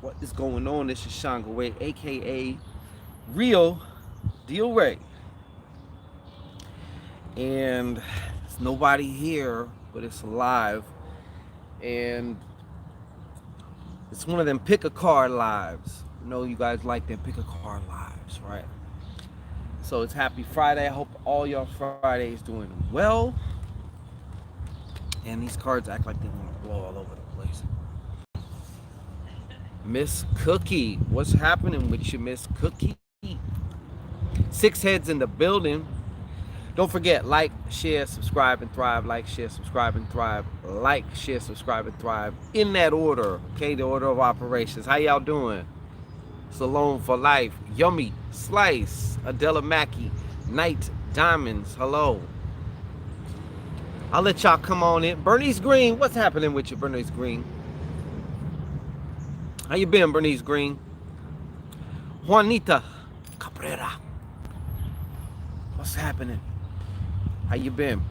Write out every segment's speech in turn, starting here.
What is going on? This is Sean Gaway, aka Real Deal Ray. And there's nobody here, but it's live. And it's one of them pick a card lives. I know you guys like them pick a card lives, right? So it's happy Friday. I hope all y'all Fridays doing well. And these cards act like they want to blow all over the place. Miss Cookie, what's happening with you, Miss Cookie? Six heads in the building. Don't forget, like, share, subscribe, and thrive. Like, share, subscribe, and thrive. Like, share, subscribe, and thrive. In that order, okay? The order of operations. How y'all doing? Salone for life. Yummy. Slice. Adela Mackey. Night Diamonds. Hello. I'll let y'all come on in. Bernice Green, what's happening with you, Bernice Green? How you been, Bernice Green? Juanita Cabrera. What's happening? How you been?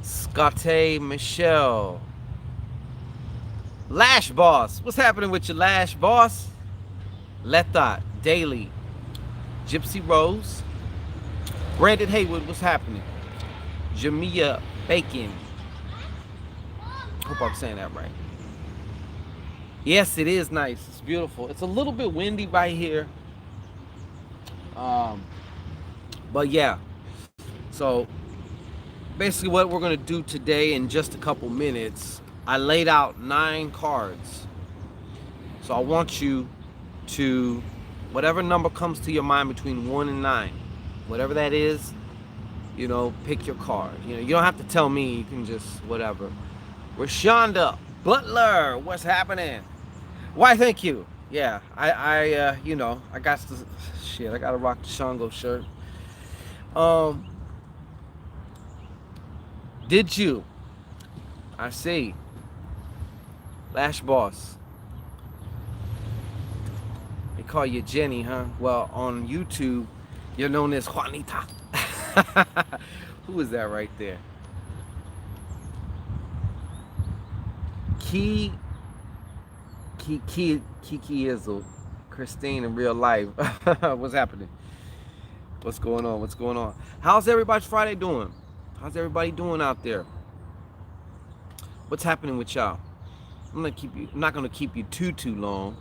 Scotty Michelle. Lash Boss. What's happening with your Lash Boss? Lethot Daily. Gypsy Rose. Brandon Haywood, what's happening? Jamia Bacon. Hope I'm saying that right. Yes, it is nice. It's beautiful. It's a little bit windy by here. But yeah. So basically what we're going to do today in just a couple minutes, I laid out 9 cards. So I want you to, whatever number comes to your mind between 1 and 9, whatever that is, you know, pick your card. You know, you don't have to tell me. You can just whatever. Rashonda Butler, what's happening? Why, thank you. Yeah, you know, I got to, shit, I got to rock the Shango shirt. Did you? I see. Lash Boss. They call you Jenny, huh? Well, on YouTube, you're known as Juanita. Who is that right there? Kiki Izzle. Christine in real life. What's happening? What's going on? What's going on? How's everybody's Friday doing? How's everybody doing out there? What's happening with y'all? I'm not gonna keep you too long.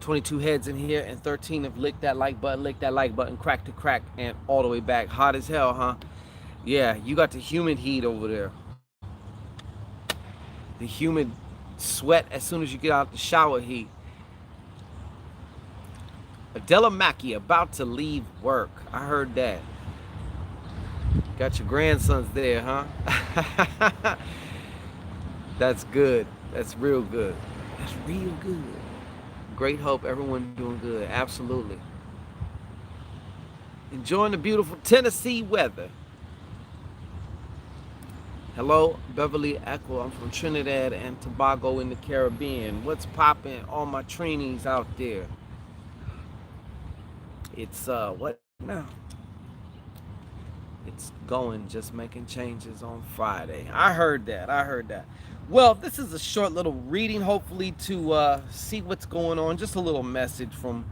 22 heads in here and 13 have licked that like button, crack to crack, and all the way back. Hot as hell, huh? Yeah, you got the humid heat over there. The humid sweat as soon as you get out the shower heat. Adela Mackey about to leave work. I heard that. Got your grandsons there, huh? That's good. That's real good. That's real good. Great hope everyone doing good. Absolutely. Enjoying the beautiful Tennessee weather. Hello, Beverly Echo. I'm from Trinidad and Tobago in the Caribbean. What's poppin'? All my trainees out there. It's what now? It's going, just making changes on Friday. I heard that. Well, this is a short little reading, hopefully to see what's going on. Just a little message from,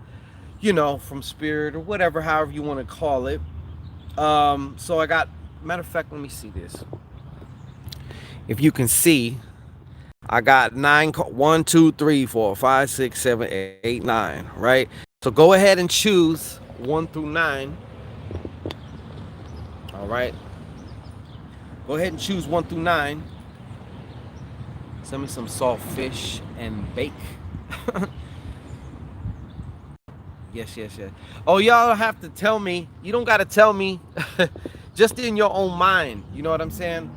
you know, from Spirit or whatever, however you want to call it. So I got, matter of fact, let me see this. If you can see, I got 9, 1, 2, 3, 4, 5, 6, 7, 8, 9, right? So go ahead and choose 1 through 9. All right. Go ahead and choose 1 through 9. Send me some salt fish and bake. Yes. Oh, y'all don't have to tell me. You don't got to tell me. Just in your own mind. You know what I'm saying?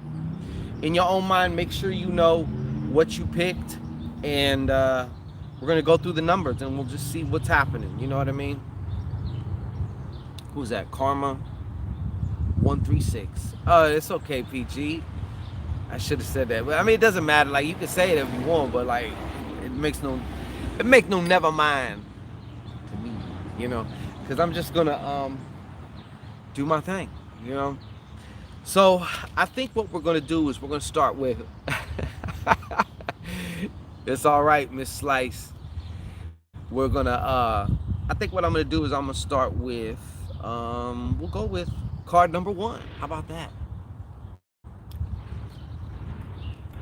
In your own mind, make sure you know what you picked. And we're going to go through the numbers and we'll just see what's happening. You know what I mean? Who's that? Karma 136. Oh, it's okay, PG. I should have said that. But I mean, it doesn't matter. Like, you can say it if you want, but like, it makes no never mind to me, you know, because I'm just gonna do my thing, you know. So I think what we're gonna do is we're gonna start with It's all right, Miss Slice. We're gonna I think what I'm gonna do is I'm gonna start with we'll go with card number one. How about that?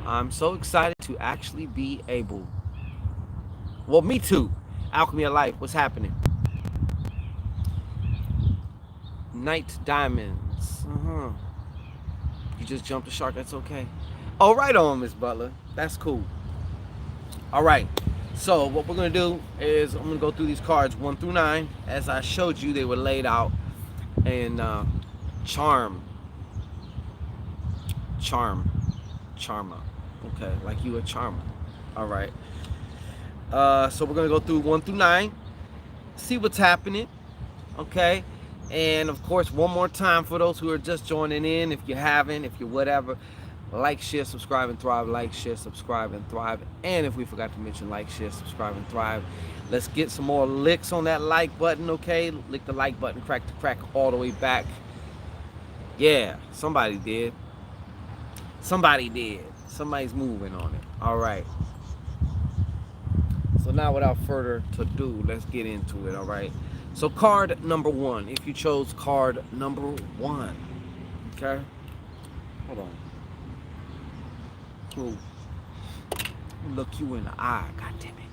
I'm so excited to actually be able. Well, me too. Alchemy of Life. What's happening? Night Diamonds. You just jumped the shark. That's okay. Oh, right on, Miss Butler. That's cool. All right. So what we're gonna do is I'm gonna go through these cards 1 through 9. As I showed you, they were laid out in charm, charma. Okay, like you a charmer. All right. So we're gonna go through 1 through 9, see what's happening. Okay. And of course, one more time for those who are just joining in, if you haven't, if you're whatever, like, share, subscribe, and thrive. Like, share, subscribe, and thrive. And if we forgot to mention, like, share, subscribe, and thrive. Let's get some more licks on that like button, okay? Lick the like button, crack the crack all the way back. Yeah, somebody did. Somebody did. Somebody's moving on it. All right. So now, without further ado, let's get into it, all right? So card number one, if you chose card number one, okay? Hold on. Ooh. Look you in the eye, god damn it.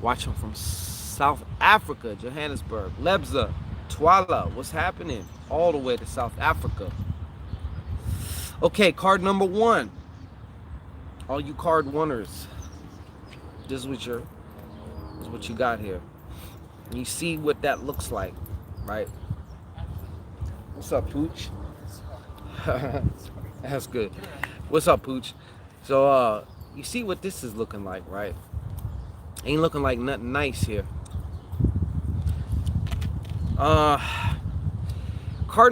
Watch them from South Africa, Johannesburg, Lebza, Twala, what's happening? All the way to South Africa. Okay, card number one. All you card oneers, this is what you got here. You see what that looks like, right? What's up, Pooch? That's good. What's up, Pooch? So, you see what this is looking like, right? Ain't looking like nothing nice here. Card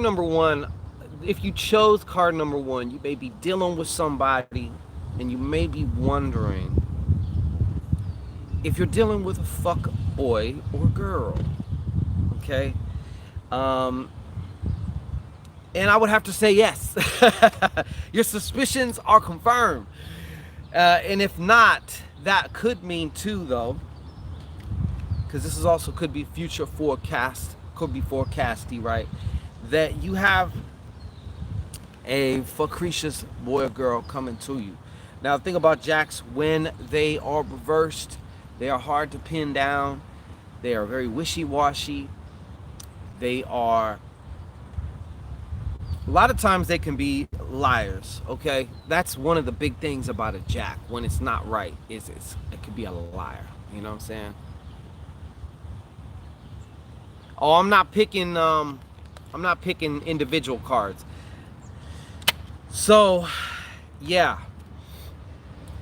number one, if you chose card number one, you may be dealing with somebody and you may be wondering if you're dealing with a fuck boy or girl, okay? And I would have to say yes. Your suspicions are confirmed. And if not, that could mean too, though, because this is also could be future forecast, could be forecasty, right? That you have a fuckricious boy or girl coming to you. Now, think about jacks when they are reversed. They are hard to pin down. They are very wishy-washy. They are, a lot of times they can be liars, okay? That's one of the big things about a jack when it's not right, is it could be a liar, you know what I'm saying? Oh, I'm not picking individual cards. So, yeah.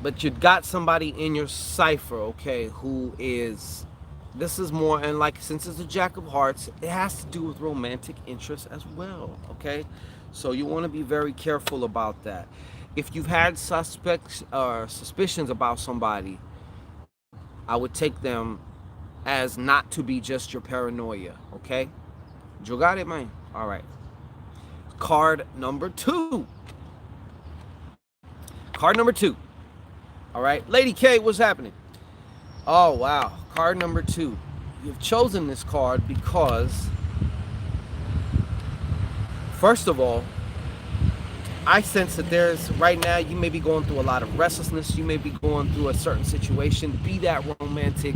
But you got somebody in your cipher, okay, who is, this is more, and like, since it's a Jack of Hearts, it has to do with romantic interest as well, okay? So you want to be very careful about that. If you've had suspects or suspicions about somebody, I would take them as not to be just your paranoia, okay? You got it, man? All right. Card number two. Card number two. All right, Lady K, what's happening? Oh, wow. Card number two. You've chosen this card because, first of all, I sense that there's, right now, you may be going through a lot of restlessness. You may be going through a certain situation, be that romantic,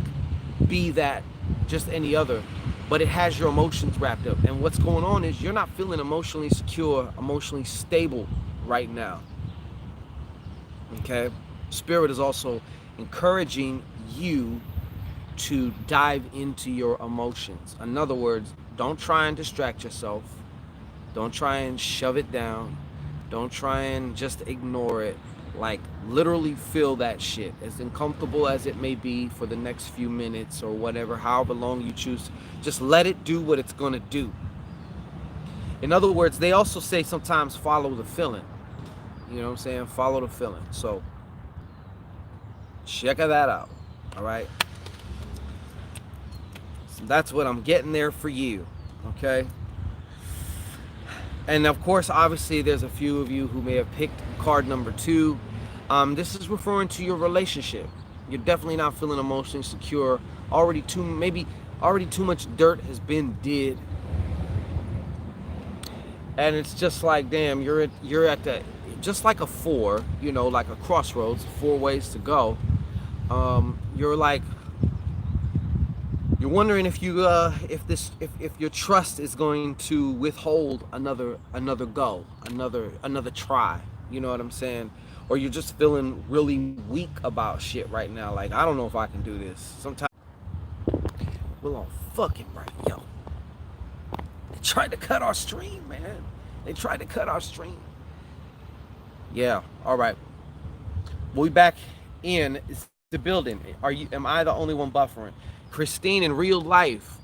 be that just any other, but it has your emotions wrapped up. And what's going on is you're not feeling emotionally secure, emotionally stable right now. Okay? Spirit is also encouraging you to dive into your emotions. In other words, don't try and distract yourself. Don't try and shove it down. Don't try and just ignore it. Like, literally feel that shit, as uncomfortable as it may be for the next few minutes or whatever, however long you choose. Just let it do what it's going to do. In other words, they also say sometimes follow the feeling. You know what I'm saying? Follow the feeling. So check that out. All right. So that's what I'm getting there for you. Okay. And of course, obviously, there's a few of you who may have picked card number two. This is referring to your relationship. You're definitely not feeling emotionally secure. Already too much dirt has been did, and it's just like, damn, you're at the, just like a four, like a crossroads, four ways to go. You're like, you're wondering if if your trust is going to withhold another go, another try. You know what I'm saying? Or you're just feeling really weak about shit right now. Like, I don't know if I can do this. Sometimes we're on fucking right, yo. They tried to cut our stream, man. They tried to cut our stream. Yeah. All right. We'll be back in the building. Am I the only one buffering? Christine, in real life,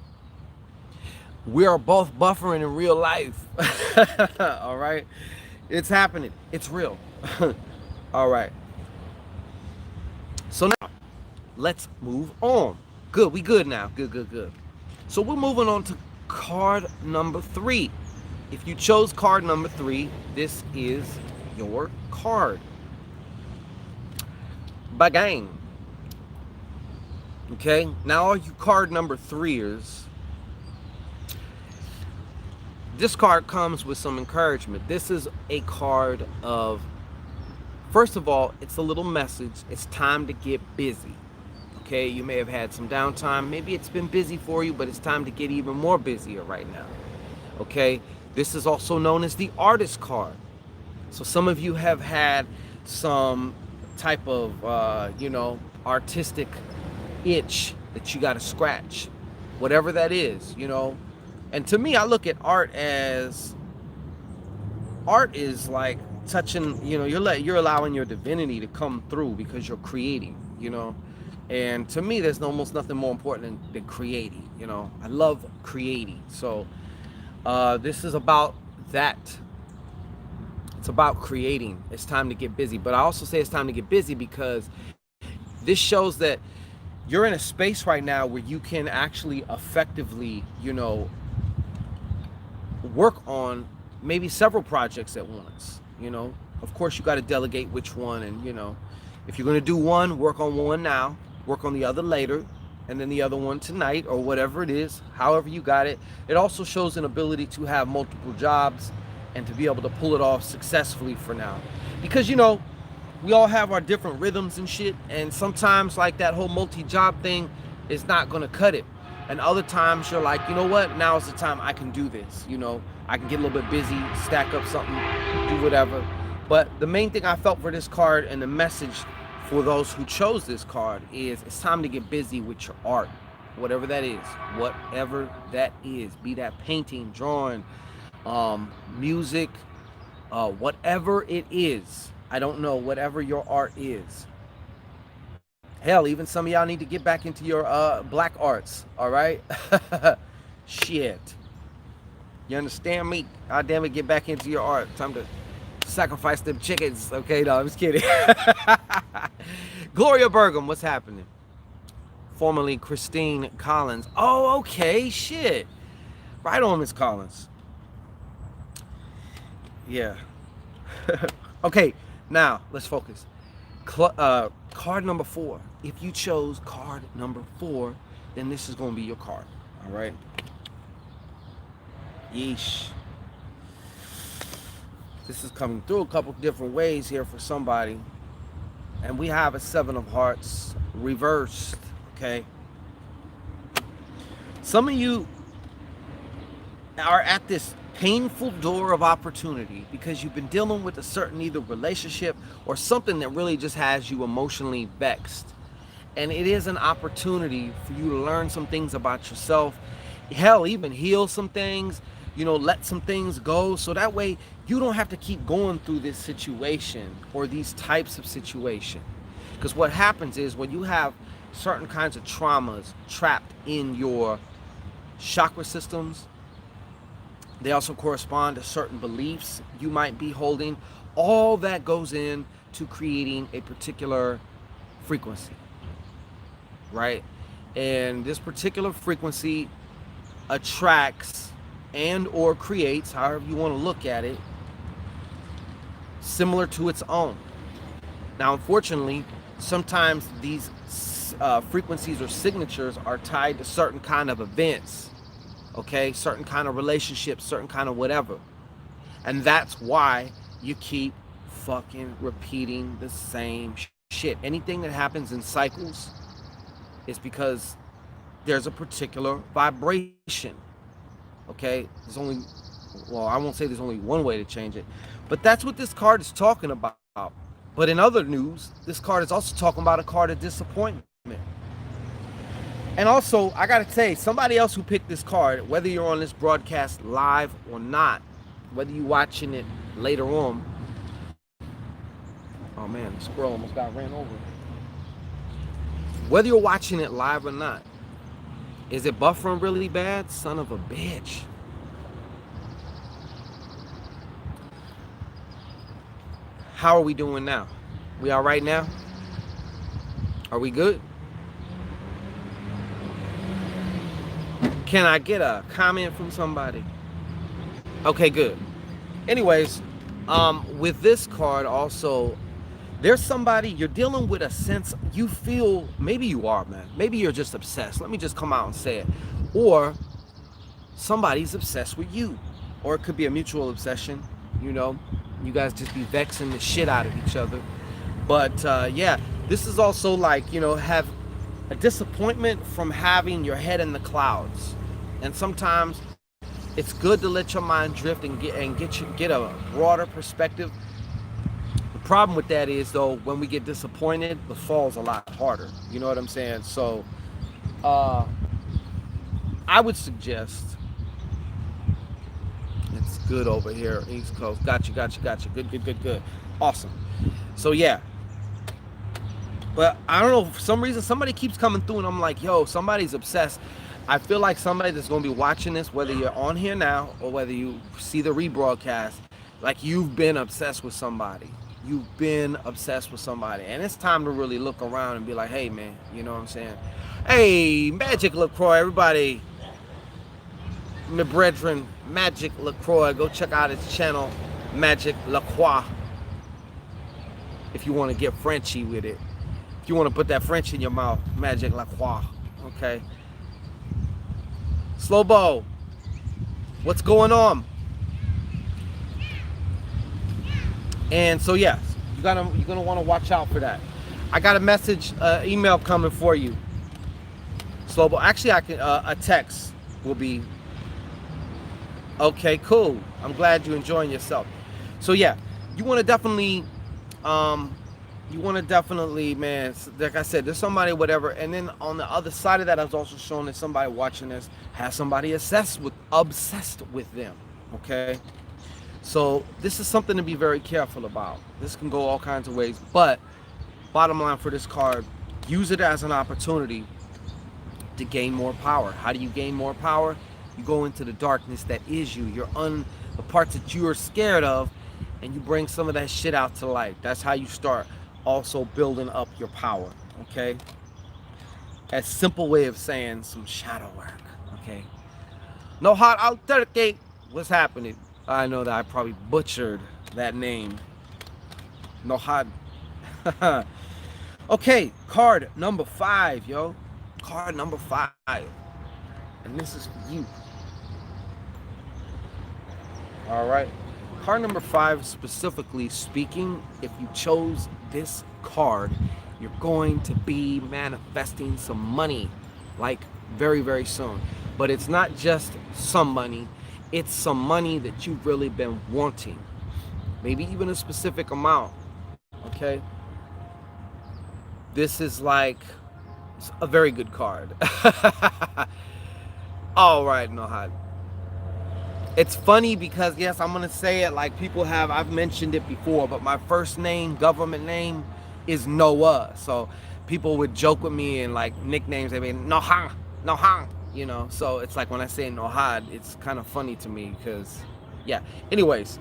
we are both buffering in real life. All right, it's happening. It's real. All right. So now, let's move on. Good. We good now. Good. So we're moving on to card number 3. If you chose card number 3, this is your card. Bang. Okay, now all you card number 3ers, this card comes with some encouragement. This is a card of, first of all, it's a little message. It's time to get busy. Okay, you may have had some downtime. Maybe it's been busy for you, but it's time to get even more busier right now. Okay, this is also known as the artist card. So some of you have had some type of, artistic itch that you got to scratch, whatever that is. And to me, I look at art is like touching, you're allowing your divinity to come through because you're creating. And to me, there's almost nothing more important than creating. I love creating. So this is about that. It's about creating. It's time to get busy. But I also say it's time to get busy because this shows that you're in a space right now where you can actually effectively, work on maybe several projects at once. Of course, you got to delegate which one. And, if you're going to do one, work on one now, work on the other later, and then the other one tonight, or whatever it is, however you got it. It also shows an ability to have multiple jobs and to be able to pull it off successfully for now. Because, we all have our different rhythms and shit, and sometimes like that whole multi-job thing is not gonna cut it. And other times you're like, you know what, now is the time I can do this. I can get a little bit busy, stack up something, do whatever. But the main thing I felt for this card, and the message for those who chose this card, is it's time to get busy with your art, whatever that is. Be that painting, drawing, music, whatever it is. I don't know, whatever your art is. Hell, even some of y'all need to get back into your black arts, all right? Shit. You understand me? God damn it, get back into your art. Time to sacrifice them chickens. Okay, no, I'm just kidding. Gloria Bergam, what's happening? Formerly Christine Collins. Oh, okay, shit. Right on, Miss Collins. Yeah. Okay, now let's focus. Card number 4. If you chose card number 4, then this is going to be your card. All right. Yeesh. This is coming through a couple different ways here for somebody. And we have a 7 of Hearts reversed. Okay. Some of you are at this painful door of opportunity because you've been dealing with a certain either relationship or something that really just has you emotionally vexed. And it is an opportunity for you to learn some things about yourself. Hell, even heal some things, let some things go. So that way you don't have to keep going through this situation or these types of situation. Because what happens is when you have certain kinds of traumas trapped in your chakra systems, they also correspond to certain beliefs you might be holding. All that goes in to creating a particular frequency, right? And this particular frequency attracts and or creates, however you want to look at it, similar to its own. Now, unfortunately, sometimes these frequencies or signatures are tied to certain kind of events, okay, certain kind of relationships, certain kind of whatever. And that's why you keep fucking repeating the same shit. Anything that happens in cycles is because there's a particular vibration. Okay? There's only, well, I won't say there's only one way to change it, but that's what this card is talking about. But in other news, this card is also talking about a card of disappointment. And also, I gotta say, somebody else who picked this card, whether you're on this broadcast live or not, whether you're watching it later on. Oh man, the squirrel almost got ran over. Whether you're watching it live or not, is it buffering really bad? Son of a bitch. How are we doing now? We all right now? Are we good? Can I get a comment from somebody? Okay, good. Anyways, with this card also, there's somebody you're dealing with, a sense you feel, maybe you are, man. Maybe you're just obsessed. Let me just come out and say it. Or somebody's obsessed with you. Or it could be a mutual obsession, you know. You guys just be vexing the shit out of each other. But yeah, this is also like, you know, have a disappointment from having your head in the clouds. And sometimes it's good to let your mind drift and get a broader perspective. The problem with that is, though, when we get disappointed, the fall's a lot harder. You know what I'm saying? So I would suggest, it's good over here, East Coast. Gotcha. Good. Awesome. So yeah. But I don't know, for some reason, somebody keeps coming through and I'm like, yo, somebody's obsessed. I feel like somebody that's going to be watching this, whether you're on here now or whether you see the rebroadcast, like you've been obsessed with somebody. You've been obsessed with somebody. And it's time to really look around and be like, hey, man, you know what I'm saying? Hey, Magic LaCroix, everybody. My brethren, Magic LaCroix. Go check out his channel, Magic LaCroix. If you want to get Frenchy with it. If you want to put that French in your mouth, Magic LaCroix. Okay. Slowbo, what's going on? And so yes, you're gonna want to watch out for that. I got a message, email coming for you. Slowbo, actually, I can a text will be. Okay, cool. I'm glad you're enjoying yourself. So yeah, you want to definitely, man, like I said, there's somebody, whatever. And then on the other side of that, I was also showing that somebody watching this has somebody obsessed with them. Okay. So this is something to be very careful about. This can go all kinds of ways, but bottom line for this card, use it as an opportunity to gain more power. How do you gain more power? You go into the darkness that is you. The parts that you are scared of, and you bring some of that shit out to light. That's how you start also building up your power, okay? A simple way of saying some shadow work, okay? No hot altercate. What's happening? I know that I probably butchered that name. No hot. Okay, card number 5, yo. Card number 5. And this is for you. All right. Card number 5, specifically speaking, if you chose this card, you're going to be manifesting some money, like very, very soon. But it's not just some money. It's some money that you've really been wanting. Maybe even a specific amount, okay? This is like a very good card. All right, Nohad. It's funny because, yes, I'm going to say it like people have, I've mentioned it before, but my first name, government name, is Noah. So people would joke with me and like nicknames, they mean Nohan, Nohan, you know. So it's like when I say Nohad, it's kind of funny to me because, yeah. Anyways,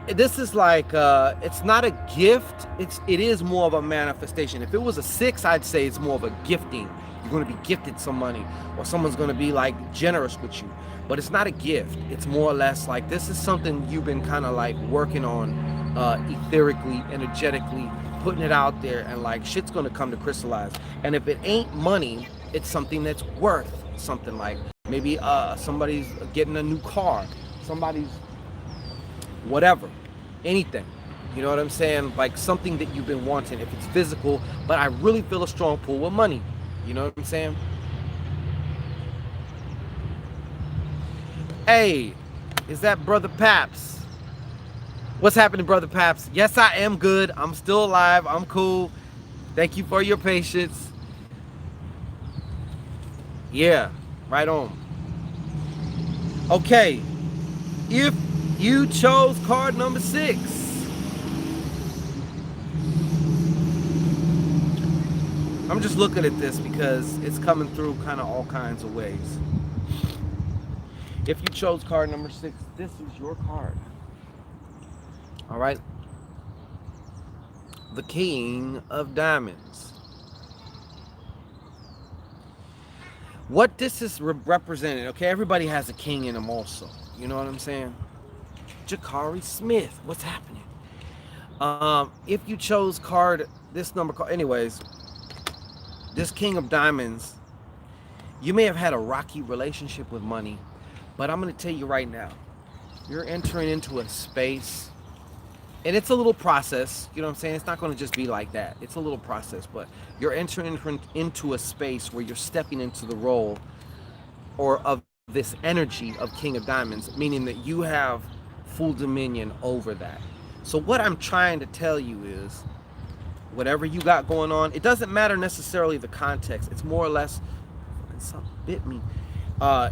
this is like, it's not a gift. It is more of a manifestation. If it was a 6, I'd say it's more of a gifting. You're going to be gifted some money, or someone's going to be like generous with you. But it's not a gift. It's more or less like this is something you've been kind of like working on etherically, energetically putting it out there, and like shit's gonna come to crystallize. And if it ain't money, it's something that's worth something. Like maybe somebody's getting a new car, somebody's whatever, anything. You know what I'm saying? Like something that you've been wanting. If it's physical, but I really feel a strong pull with money. You know what I'm saying? Hey, is that Brother Paps? What's happening, Brother Paps? Yes, I am good. I'm still alive. I'm cool. Thank you for your patience. Yeah, right on. Okay, if you chose card number 6, I'm just looking at this because it's coming through kind of all kinds of ways. If you chose card number 6, this is your card. All right. The King of Diamonds. What this is representing, okay, everybody has a king in them also. You know what I'm saying? Jakari Smith, what's happening? If you chose this number card, anyways, this King of Diamonds, you may have had a rocky relationship with money, but I'm going to tell you right now, you're entering into a space, and it's a little process, you know what I'm saying? It's not going to just be like that. It's a little process, but you're entering into a space where you're stepping into the role or of this energy of King of Diamonds, meaning that you have full dominion over that. So what I'm trying to tell you is, whatever you got going on, it doesn't matter necessarily the context. It's more or less, something bit me.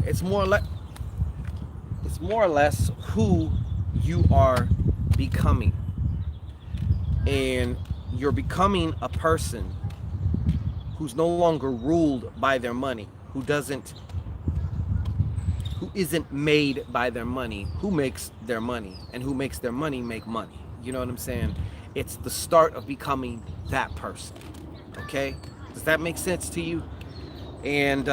It's more or less who you are becoming. And you're becoming a person who's no longer ruled by their money, who isn't made by their money, who makes their money, and who makes their money make money. You know what I'm saying? It's the start of becoming that person. Okay? Does that make sense to you? And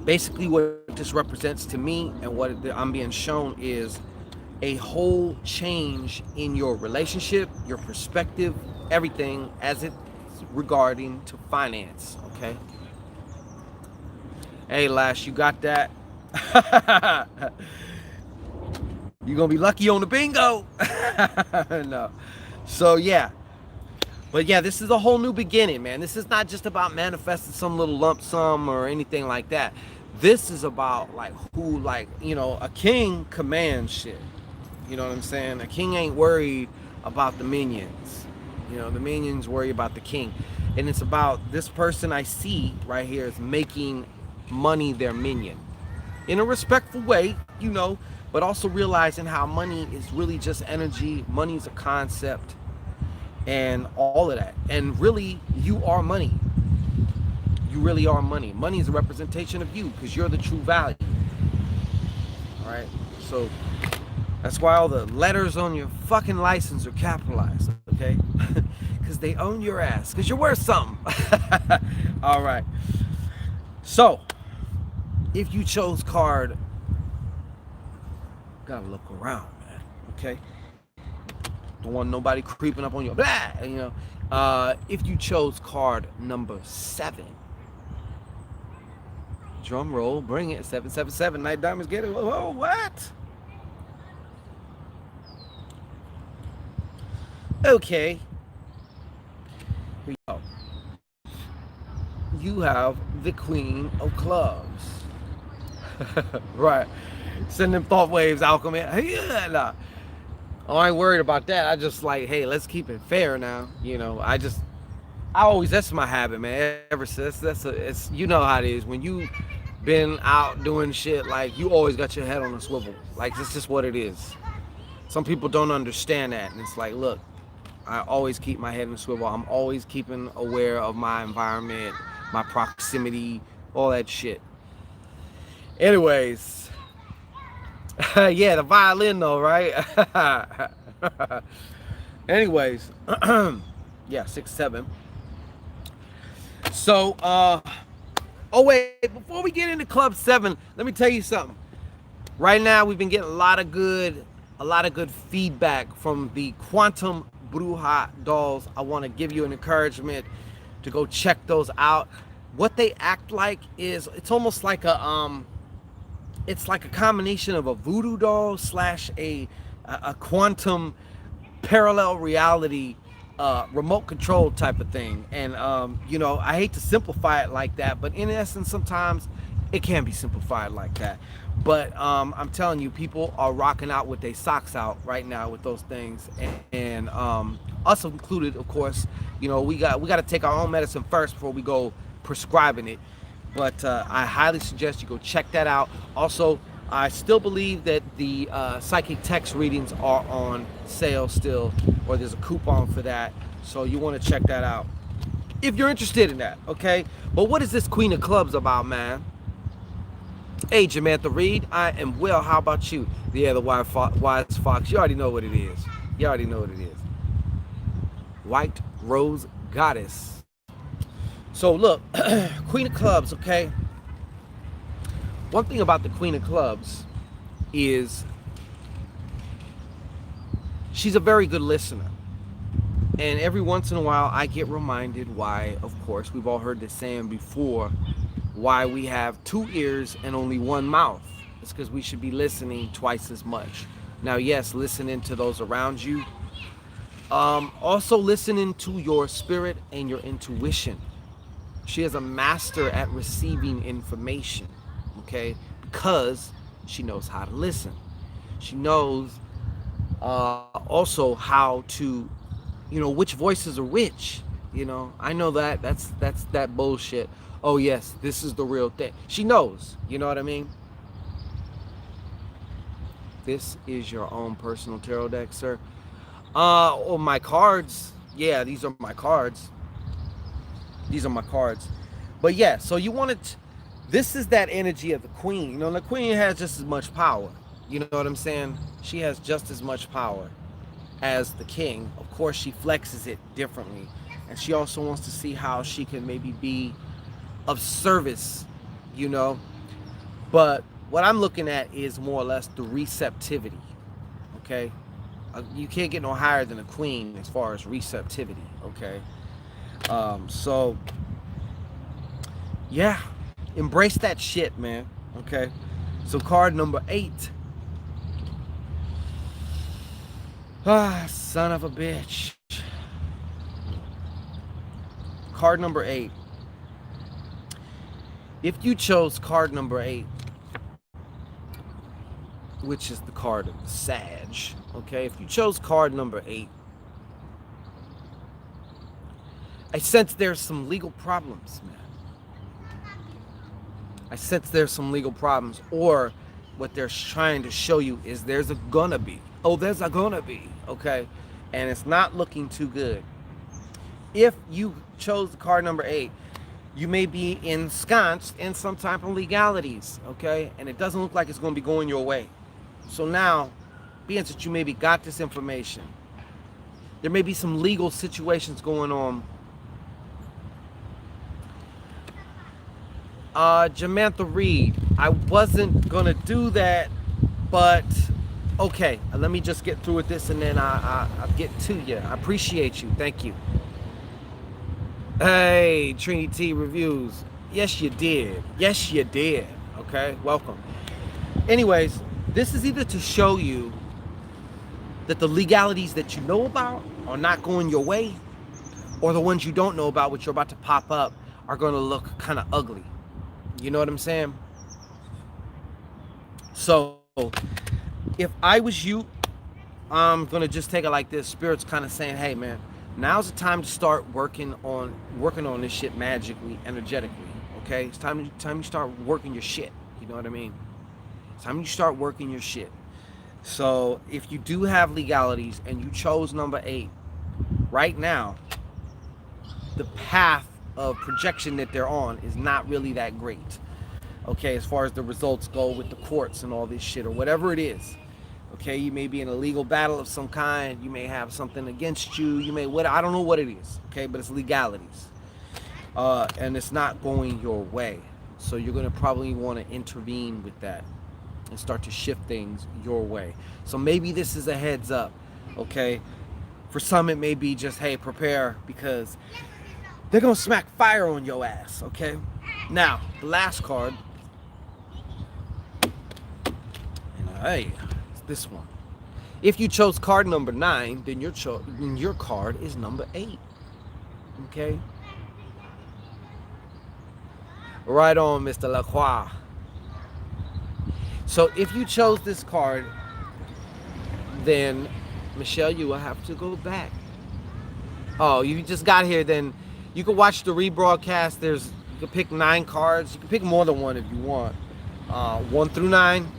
basically what this represents to me and what I'm being shown is a whole change in your relationship, your perspective, everything as it's regarding to finance. Okay? Hey, Lash, you got that? You're gonna be lucky on the bingo. No. So yeah. But yeah, this is a whole new beginning, man. This is not just about manifesting some little lump sum or anything like that. This is about like who, like, you know, a king commands shit. You know what I'm saying? A king ain't worried about the minions. You know, the minions worry about the king. And it's about this person I see right here is making money their minion. In a respectful way, you know, but also realizing how money is really just energy. Money is a concept and all of that. And really, you are money. You really are money. Money is a representation of you because you're the true value. All right? So that's why all the letters on your fucking license are capitalized, okay? Because they own your ass, because you're worth something. All right. So, if you chose card, gotta look around, man, okay? Don't want nobody creeping up on you, blah, you know. If you chose card number 7, drum roll, bring it, 777, Night Diamonds, get it. Whoa, what? Okay. Here we go. You have the Queen of Clubs. Right. Send them thought waves, Alchemy. Yeah, nah. Oh, I ain't worried about that. I just like, hey, let's keep it fair now. You know, that's my habit, man. Ever since it's you know how it is. When you been out doing shit, like you always got your head on a swivel. Like it's just what it is. Some people don't understand that, and it's like, look, I always keep my head in a swivel. I'm always keeping aware of my environment, my proximity, all that shit. Anyways, yeah, the violin though, right? Anyways, yeah, 6, 7. So, oh wait, before we get into Club 7, let me tell you something. Right now, we've been getting a lot of good feedback from the Quantum Bruja dolls. I want to give you an encouragement to go check those out. What they act like is it's almost like it's like a combination of a voodoo doll slash a quantum parallel reality remote control type of thing. And you know, I hate to simplify it like that, but in essence sometimes it can be simplified like that. But I'm telling you, people are rocking out with their socks out right now with those things, and us included, of course. You know, we got to take our own medicine first before we go prescribing it. But I highly suggest you go check that out. Also, I still believe that the psychic text readings are on sale still, or there's a coupon for that. So you want to check that out if you're interested in that, okay? But what is this Queen of Clubs about, man? Hey, Jamantha Reed, I am well. How about you? Yeah, the wise fox. You already know what it is. You already know what it is. White Rose Goddess. So look, Queen of Clubs, okay? One thing about the Queen of Clubs is she's a very good listener. And every once in a while, I get reminded why, of course, we've all heard this saying before, why we have 2 ears and only 1 mouth. It's because we should be listening twice as much. Now, yes, listening to those around you. Also listening to your spirit and your intuition. She is a master at receiving information, okay? Because she knows how to listen. She knows also how to, you know, which voices are which. You know, I know that's that bullshit. Oh yes, this is the real thing. She knows, you know what I mean? This is your own personal tarot deck, sir. Oh, my cards. Yeah, these are my cards. These are my cards. But yeah, so you want it. This is that energy of the queen. You know, the queen has just as much power. You know what I'm saying? She has just as much power as the king. Of course, she flexes it differently. And she also wants to see how she can maybe be of service, you know. But what I'm looking at is more or less the receptivity, okay? You can't get no higher than a queen as far as receptivity, okay? So, yeah, embrace that shit, man, okay? So card number 8. Ah, son of a bitch. Card number 8. If you chose card number 8, which is the card of the Sag, okay? If you chose card number 8, I sense there's some legal problems, man. I sense there's some legal problems, or what they're trying to show you is there's a gonna be. Oh, there's a gonna be, okay? And it's not looking too good. If you chose the card number 8, you may be ensconced in some type of legalities, okay? And it doesn't look like it's going to be going your way. So now, being that you maybe got this information, there may be some legal situations going on. Jamantha Reed, I wasn't going to do that, but okay, let me just get through with this and then I'll get to you. I appreciate you. Thank you. Hey, Trini T Reviews. Yes, you did. Yes, you did. Okay, welcome. Anyways, this is either to show you that the legalities that you know about are not going your way, or the ones you don't know about, which are about to pop up, are going to look kind of ugly. You know what I'm saying? So, if I was you, I'm going to just take it like this. Spirit's kind of saying, hey, man, now's the time to start working on this shit magically, energetically, okay? It's time you start working your shit, you know what I mean? It's time you start working your shit. So if you do have legalities and you chose number 8, right now, the path of projection that they're on is not really that great, okay, as far as the results go with the courts and all this shit or whatever it is. Okay, you may be in a legal battle of some kind. You may have something against you. You may, I don't know what it is. Okay, but it's legalities. And it's not going your way. So you're going to probably want to intervene with that and start to shift things your way. So maybe this is a heads up. Okay, For some, it may be just, hey, prepare because they're going to smack fire on your ass, okay? Now, the last card, and hey, it's this one. If you chose card number 9, then your card is number 8, okay? Right on, Mr. Lacroix. So if you chose this card, then Michelle, you will have to go back. Oh, you just got here, then you can watch the rebroadcast. You can pick 9 cards. You can pick more than one if you want. 1 through 9,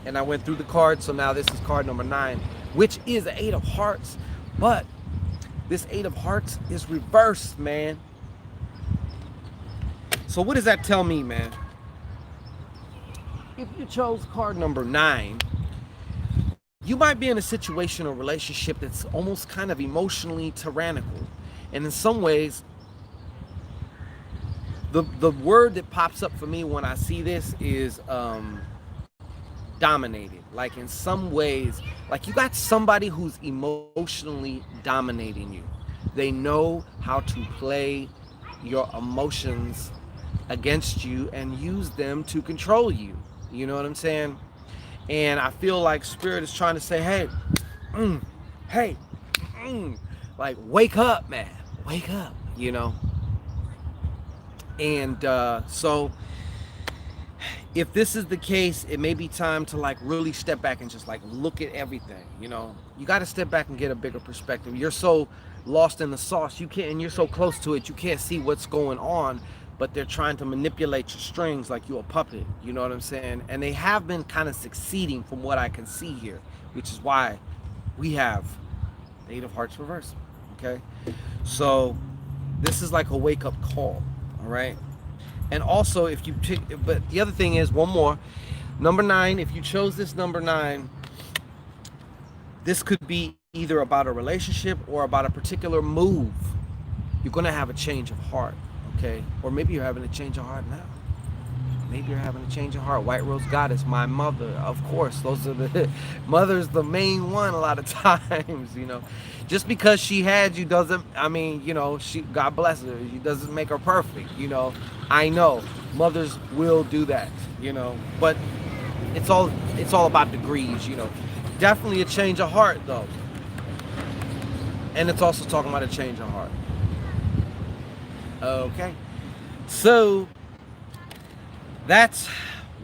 and I went through the cards, so now this is card number 9, which is the 8 of hearts, but this 8 of hearts is reversed, man. So what does that tell me, man? If you chose card number 9, you might be in a situation or relationship that's almost kind of emotionally tyrannical. And in some ways, the word that pops up for me when I see this is dominated. Like in some ways, like you got somebody who's emotionally dominating you. They know how to play your emotions against you and use them to control you. You know what I'm saying? And I feel like Spirit is trying to say, hey, like wake up, man, wake up, you know. And so if this is the case, it may be time to like really step back and just like look at everything. You know, you got to step back and get a bigger perspective. You're so lost in the sauce, and you're so close to it, you can't see what's going on. But they're trying to manipulate your strings like you're a puppet. You know what I'm saying? And they have been kind of succeeding from what I can see here, which is why we have the 8 of hearts reversed. Okay, so this is like a wake-up call. All right. And also, if you pick, but the other thing is one more, number 9. If you chose this number 9, this could be either about a relationship or about a particular move. You're going to have a change of heart. Okay, or maybe you're having a change of heart now. Maybe you're having a change of heart. White Rose Goddess, my mother, of course. Those are the mother's the main one a lot of times, you know. Just because she had you doesn't, I mean, you know, God bless her. It doesn't make her perfect, you know. I know mothers will do that, you know, but it's all about degrees, you know. Definitely a change of heart though. And it's also talking about a change of heart. Okay, so that's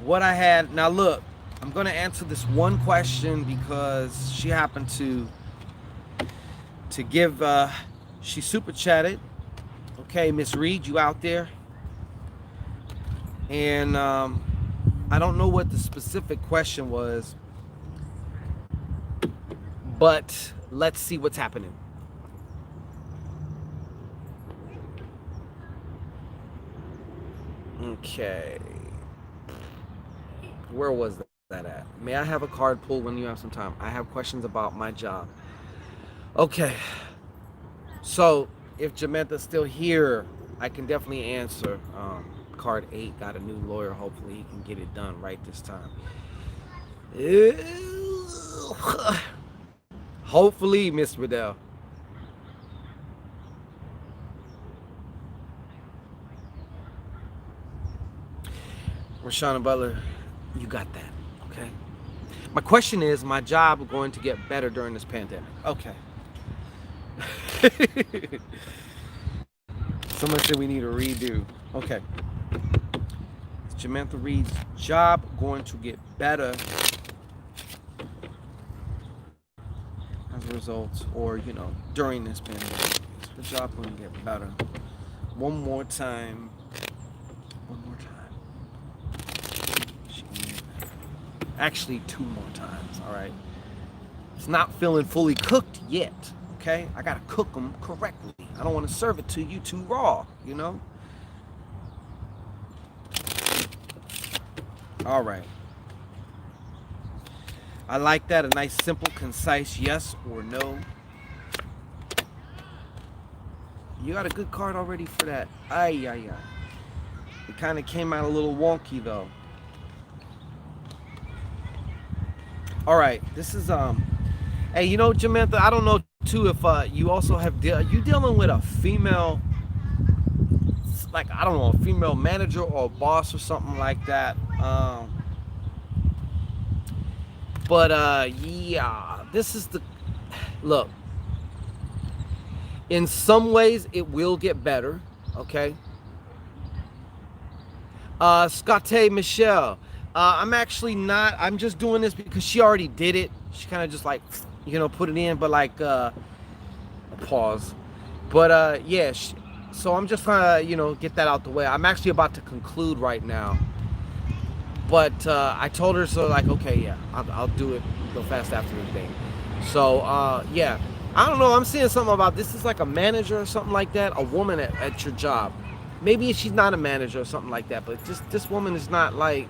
what I had. Now look, I'm going to answer this one question because she happened to give, she super chatted. Okay, Miss Reed, you out there? And I don't know what the specific question was, but let's see what's happening. Okay, where was that at? May I have a card pulled when you have some time? I have questions about my job. Okay, so if Jamantha's still here, I can definitely answer. Card 8 got a new lawyer. Hopefully he can get it done right this time. Hopefully, Miss Riddell. Rashana Butler, you got that, okay? My question is, my job going to get better during this pandemic? Okay. Someone said we need a redo. Okay. Is Jamantha Reed's job going to get better as a result, or, you know, during this pandemic? Is her job going to get better? One more time. One more time. Actually, 2 more times, all right? It's not feeling fully cooked yet, okay? I gotta cook them correctly. I don't want to serve it to you too raw, you know? All right. I like that, a nice, simple, concise yes or no. You got a good card already for that. Ay, ay, ay. It kind of came out a little wonky, though. All right, this is hey, you know, Jamantha, I don't know too, if you also have you dealing with a female, like I don't know, a female manager or a boss or something like that. But yeah, this is the look. In some ways, it will get better. Okay. Scotty Michelle. I'm actually not. I'm just doing this because she already did it. She kind of just like, put it in, but like, pause. But yeah. So I'm just trying to, get that out the way. I'm actually about to conclude right now. But I told her, so like, okay, yeah, I'll do it real fast after the thing. So yeah, I don't know. I'm seeing something about this is like a manager or something like that. A woman at your job. Maybe she's not a manager or something like that. But just this woman is not like,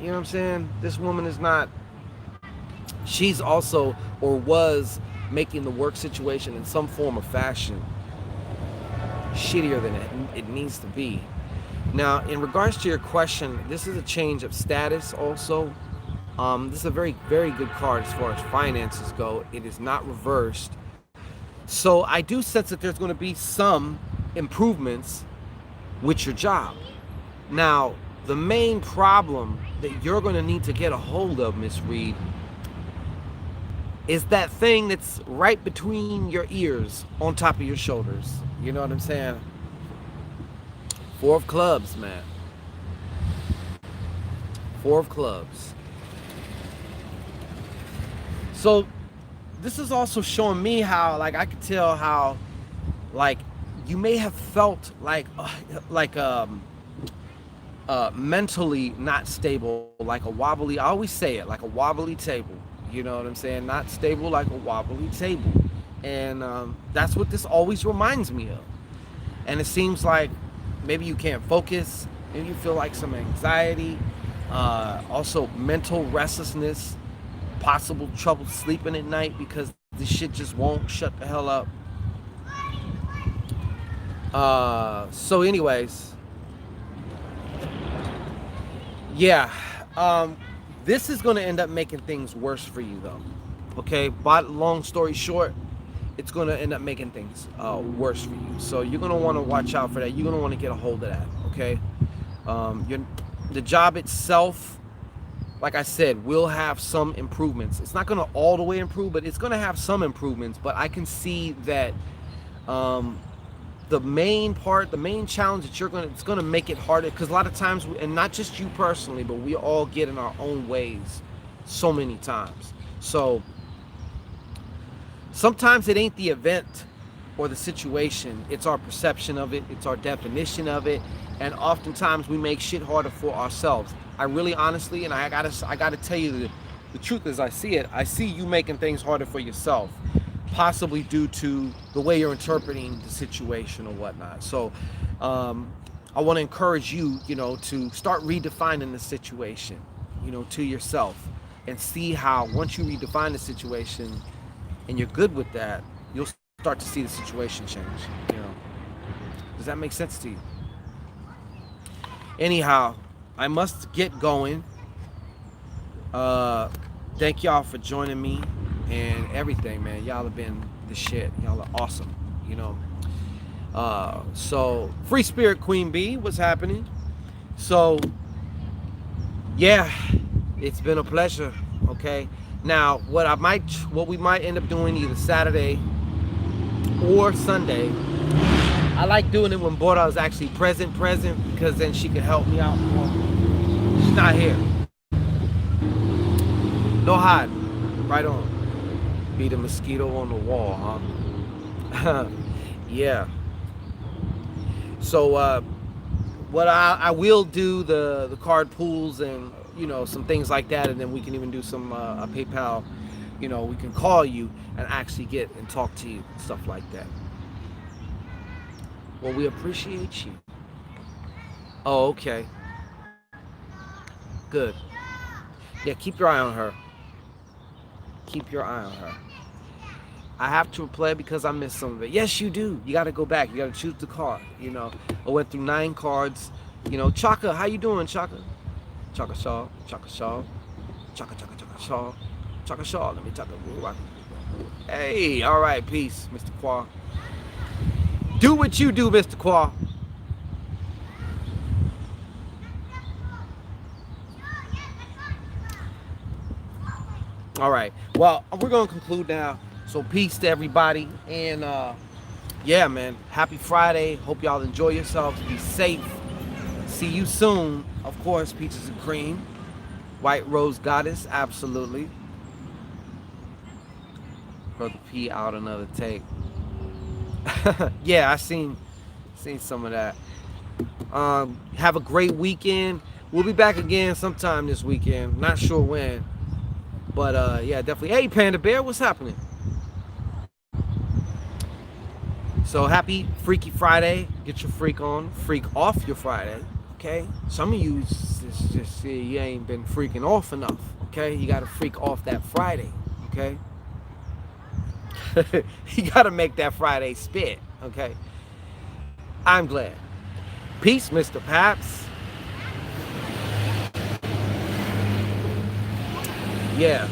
you know what I'm saying? This woman is not. She's also or was making the work situation in some form or fashion shittier than it needs to be. Now, in regards to your question, this is a change of status also. This is a very, very good card as far as finances go. It is not reversed. So I do sense that there's going to be some improvements with your job. Now, the main problem that you're going to need to get a hold of, Miss Reed, is that thing that's right between your ears on top of your shoulders. You know what I'm saying? 4 of clubs, man. 4 of clubs. So this is also showing me how, like, I could tell how, like, you may have felt like mentally not stable, like a wobbly. I always say it, like a wobbly table. You know what I'm saying? Not stable like a wobbly table. And that's what this always reminds me of. And it seems like maybe you can't focus, maybe you feel like some anxiety, also mental restlessness, possible trouble sleeping at night because this shit just won't shut the hell up. So anyways, yeah, this is going to end up making things worse for you though. Okay, but long story short, it's going to end up making things worse for you. So you're going to want to watch out for that. You're going to want to get a hold of that. Okay, the job itself, like I said, will have some improvements. It's not going to all the way improve, but it's going to have some improvements. But I can see that the main challenge that it's going to make it harder, because a lot of times, and not just you personally, but we all get in our own ways so many times. So sometimes it ain't the event or the situation, it's our perception of it, it's our definition of it, and oftentimes we make shit harder for ourselves. I really honestly, and I gotta tell you the truth as I see it, I see you making things harder for yourself, possibly due to the way you're interpreting the situation or whatnot. So I want to encourage you, to start redefining the situation, to yourself, and see how once you redefine the situation and you're good with that, you'll start to see the situation change. Does that make sense to you? Anyhow, I must get going. Thank y'all for joining me and everything, man. Y'all have been the shit. Y'all are awesome, So Free Spirit Queen Bee, what's happening? So yeah, it's been a pleasure. Okay, now what we might end up doing either Saturday or Sunday. I like doing it when Bora is actually present because then she can help me out more. She's not here. No hiding. Right on. Be the mosquito on the wall, huh? Yeah. So what I will do the card pools and some things like that, and then we can even do some a PayPal. We can call you and actually get and talk to you, stuff like that. Well, we appreciate you. Oh, okay. Good. Yeah, keep your eye on her. Keep your eye on her. I have to play because I missed some of it. Yes, you do. You got to go back. You got to choose the card. I went through 9 cards. Chaka, how you doing, Chaka? Chaka Shaw, Chaka Shaw, Chaka Chaka Chaka Shaw, Chaka Shaw. Let me talk about Hey, all right, peace, Mr. Qua. Do what you do, Mr. Qua. All right. Well, we're gonna conclude now. So peace to everybody, and yeah, man. Happy Friday. Hope y'all enjoy yourselves. Be safe. See you soon. Of course, peaches and cream. White Rose Goddess, absolutely. Brother P out another take. Yeah, I seen some of that. Have a great weekend. We'll be back again sometime this weekend. Not sure when. But yeah, definitely. Hey Panda Bear, what's happening? So happy Freaky Friday. Get your freak on. Freak off your Friday. Okay? Some of you just see you ain't been freaking off enough. Okay? You gotta freak off that Friday. Okay? You gotta make that Friday spit. Okay? I'm glad. Peace, Mr. Paps. Yeah.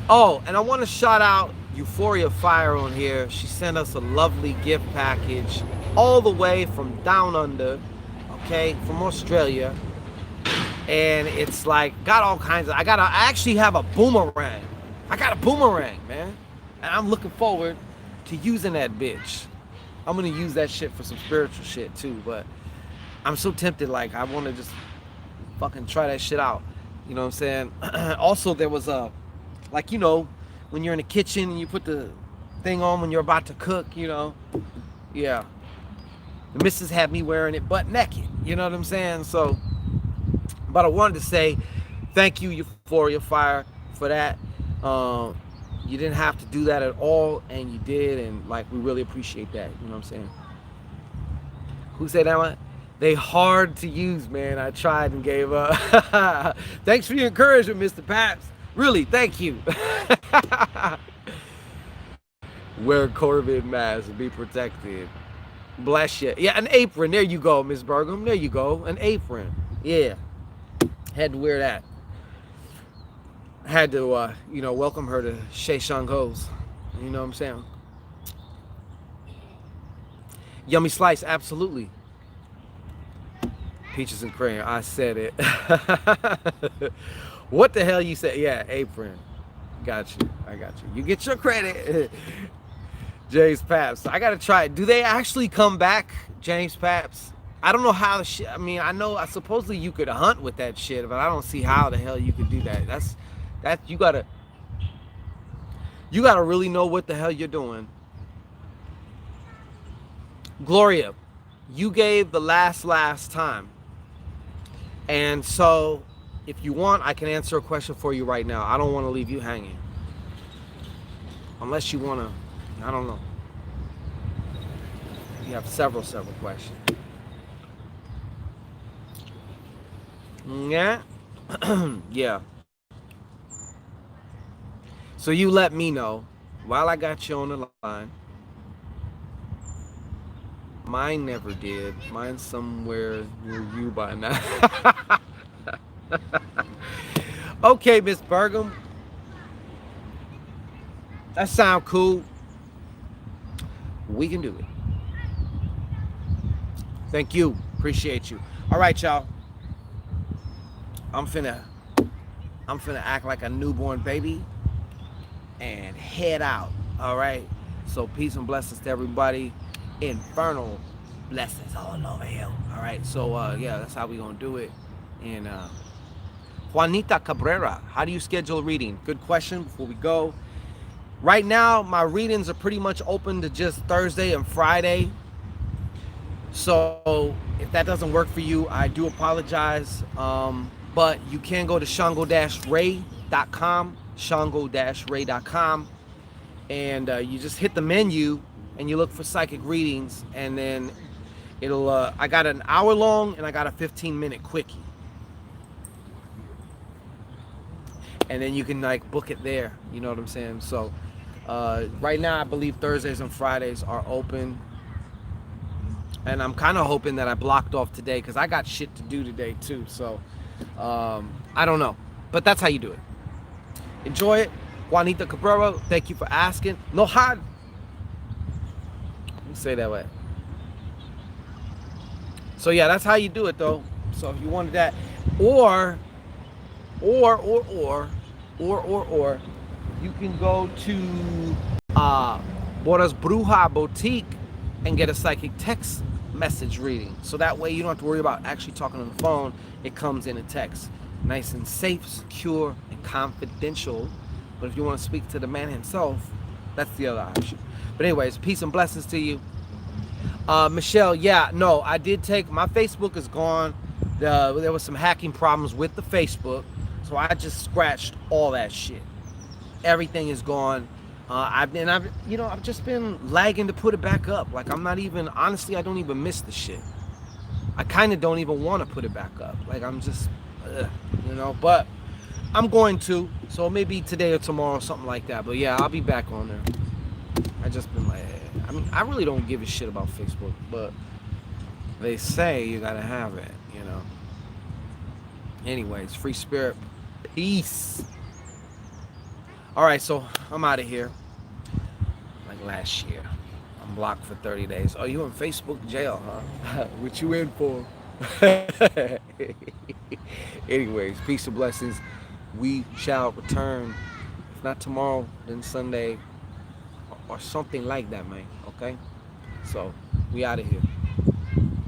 Oh, and I want to shout out Euphoria Fire on here. She sent us a lovely gift package all the way from down under, okay, from Australia. And it's like, got all kinds of, I actually have a boomerang. I got a boomerang, man. And I'm looking forward to using that bitch. I'm going to use that shit for some spiritual shit too, but I'm so tempted, like, I want to just fucking try that shit out. You know what I'm saying? Also, there was a, like, you know, when you're in the kitchen and you put the thing on when you're about to cook, you know? Yeah. The missus had me wearing it butt naked. You know what I'm saying? So, but I wanted to say thank you, Euphoria Fire, for that. You didn't have to do that at all, and you did, and, like, we really appreciate that. You know what I'm saying? Who said that one? They hard to use, man. I tried and gave up. Thanks for your encouragement, Mr. Paps. Really, thank you. Wear Corbin mask and be protected. Bless you. Yeah, an apron. There you go, Miss Burgum. There you go. An apron. Yeah. Had to wear that. Had to, you know, welcome her to Shea Shangho's. You know what I'm saying? Yummy Slice, absolutely. Peaches and cream. I said it. What the hell you said? Yeah, apron. Got you. I got you. You get your credit. James Paps. I gotta try it. Do they actually come back, James Paps? I don't know how the shit. I mean, I know. Supposedly you could hunt with that shit, but I don't see how the hell you could do that. That you gotta really know what the hell you're doing. Gloria, you gave the last time. And so, if you want, I can answer a question for you right now. I don't want to leave you hanging. Unless you want to, I don't know. You have several questions. Yeah? Yeah. So you let me know, while I got you on the line. Mine never did. Mine's somewhere near you by now. Okay, Miss Burgum. That sound cool. We can do it. Thank you. Appreciate you. All right, y'all. I'm finna act like a newborn baby and head out. All right. So peace and blessings to everybody. Infernal blessings all over here. All right, so yeah, that's how we gonna do it. And Juanita Cabrera, how do you schedule reading? Good question. Before we go, right now my readings are pretty much open to just Thursday and Friday. So if that doesn't work for you, I do apologize. But you can go to shango-ray.com, shango-ray.com, and you just hit the menu and you look for psychic readings, and then it'll I got an hour long and I got a 15-minute quickie, and then you can like book it there. You know what I'm saying? So right now I believe Thursdays and Fridays are open, and I'm kind of hoping that I blocked off today because I got shit to do today too. So I don't know, but that's how you do it. Enjoy it. Juanita Cabrera, thank you for asking. No hard. Let me say that way. So yeah, that's how you do it though. So if you wanted that, or or or or or you can go to Boras Bruja Boutique and get a psychic text message reading. So that way you don't have to worry about actually talking on the phone. It comes in a text. Nice and safe, secure, and confidential. But if you want to speak to the man himself, that's the other option. But anyways, peace and blessings to you. Michelle, yeah, no, I did take, my Facebook is gone. There was some hacking problems with the Facebook. So I just scratched all that shit. Everything is gone. I've just been lagging to put it back up. Like I'm not even, honestly, I don't even miss the shit. I kind of don't even want to put it back up. Like I'm just, but I'm going to. So maybe today or tomorrow, something like that. But yeah, I'll be back on there. I just been like, I mean, I really don't give a shit about Facebook, but they say you gotta have it, Anyways, free spirit, peace. All right, so I'm out of here. Like last year, I'm blocked for 30 days. Oh, you in Facebook jail, huh? What you in for? Anyways, peace and blessings. We shall return. If not tomorrow, then Sunday, or something like that, man. Okay? So, we out of here.